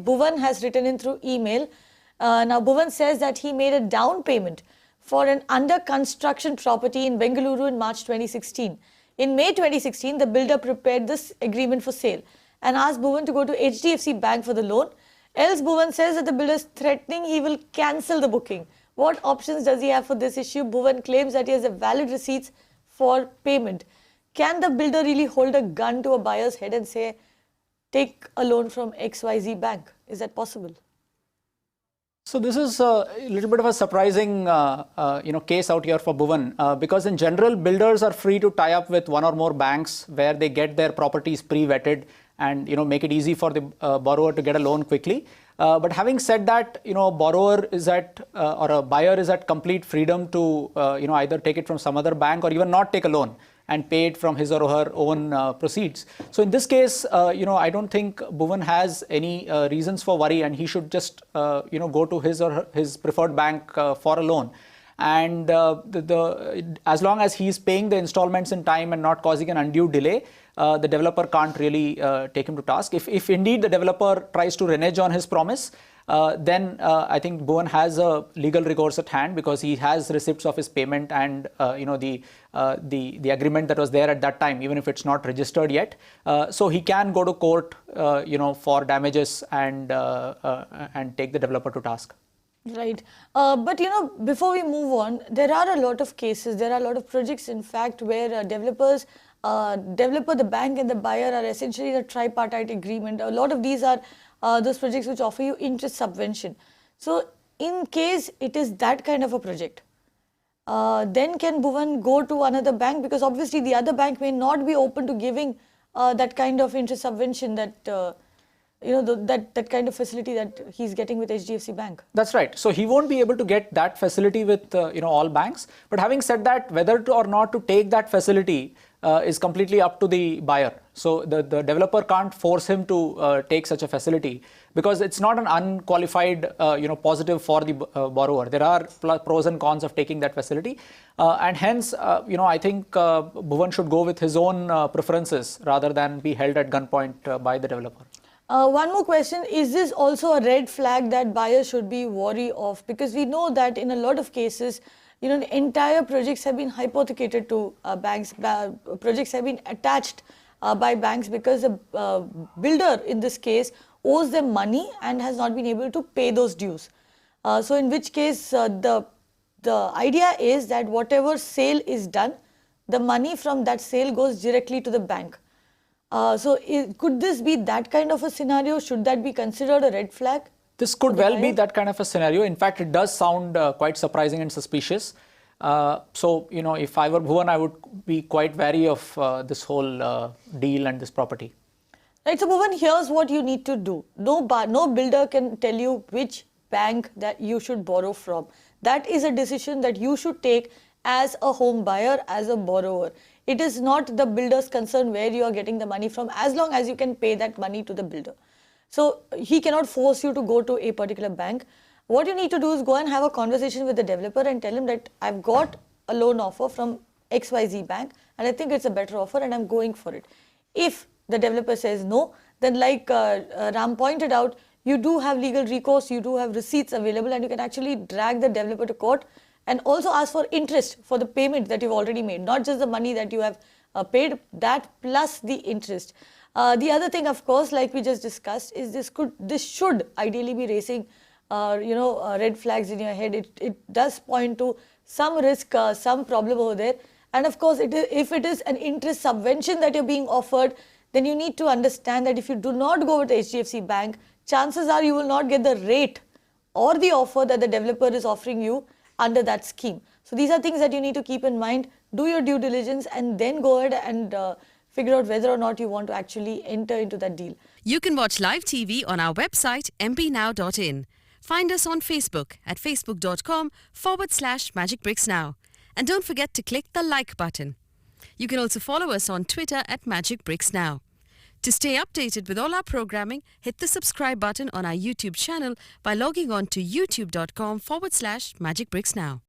Bhuvan has written in through email. Now, Bhuvan says that he made a down payment for an under construction property in Bengaluru in March 2016. In May 2016, the builder prepared this agreement for sale and asked Bhuvan to go to HDFC Bank for the loan. Else, Bhuvan says that the builder is threatening he will cancel the booking. What options does he have for this issue? Bhuvan claims that he has a valid receipts for payment. Can the builder really hold a gun to a buyer's head and say, take a loan from XYZ bank? Is that possible? So this is a little bit of a surprising case out here for Bhuvan because in general builders are free to tie up with one or more banks where they get their properties pre-vetted and make it easy for the borrower to get a loan quickly. But having said that, a borrower is at or a buyer is at complete freedom to either take it from some other bank or even not take a loan and pay it from his or her own proceeds. So in this case, I don't think Bhuvan has any reasons for worry, and he should just go to his or his preferred bank for a loan. And as long as he's paying the installments in time and not causing an undue delay, the developer can't really take him to task. If indeed the developer tries to renege on his promise, then I think Bhuvan has a legal recourse at hand because he has receipts of his payment and the agreement that was there at that time, even if it's not registered yet. So he can go to court, for damages and take the developer to task. Right. But before we move on, there are a lot of cases, there are a lot of projects, in fact, where developer, the bank and the buyer are essentially in a tripartite agreement. A lot of these are those projects which offer you interest subvention. So in case it is that kind of a project, then can Bhuvan go to another bank? Because obviously the other bank may not be open to giving that kind of interest subvention that that kind of facility that he's getting with HDFC Bank. That's right. So he won't be able to get that facility with all banks. But having said that, whether to or not to take that facility is completely up to the buyer. So the developer can't force him to take such a facility because it's not an unqualified positive for the borrower. There are pros and cons of taking that facility, and hence I think Bhuvan should go with his own preferences rather than be held at gunpoint by the developer. One more question, is this also a red flag that buyers should be wary of? Because we know that in a lot of cases, the entire projects have been hypothecated to banks, projects have been attached by banks because the builder in this case owes them money and has not been able to pay those dues. So in which case the idea is that whatever sale is done, the money from that sale goes directly to the bank. Could this be that kind of a scenario? Should that be considered a red flag? This could well be that kind of a scenario. In fact, it does sound quite surprising and suspicious. So, if I were Bhuvan, I would be quite wary of this whole deal and this property. Right. So, Bhuvan, here's what you need to do. No builder can tell you which bank that you should borrow from. That is a decision that you should take as a home buyer, as a borrower. It is not the builder's concern where you are getting the money from, as long as you can pay that money to the builder. So he cannot force you to go to a particular bank. What you need to do is go and have a conversation with the developer and tell him that I've got a loan offer from XYZ bank and I think it's a better offer and I'm going for it. If the developer says no, then like Ram pointed out, you do have legal recourse, you do have receipts available, and you can actually drag the developer to court and also ask for interest for the payment that you've already made, not just the money that you have paid, that plus the interest. The other thing, of course, like we just discussed, is this should ideally be raising, red flags in your head. It does point to some risk, some problem over there. And of course, if it is an interest subvention that you're being offered, then you need to understand that if you do not go with HDFC Bank, chances are you will not get the rate or the offer that the developer is offering you under that scheme. So these are things that you need to keep in mind. Do your due diligence and then go ahead and figure out whether or not you want to actually enter into that deal. You can watch live TV on our website mpnow.in. Find us on Facebook at facebook.com/magicbricksnow. And don't forget to click the like button. You can also follow us on Twitter at magicbricksnow. To stay updated with all our programming, hit the subscribe button on our YouTube channel by logging on to youtube.com/magicbricksnow.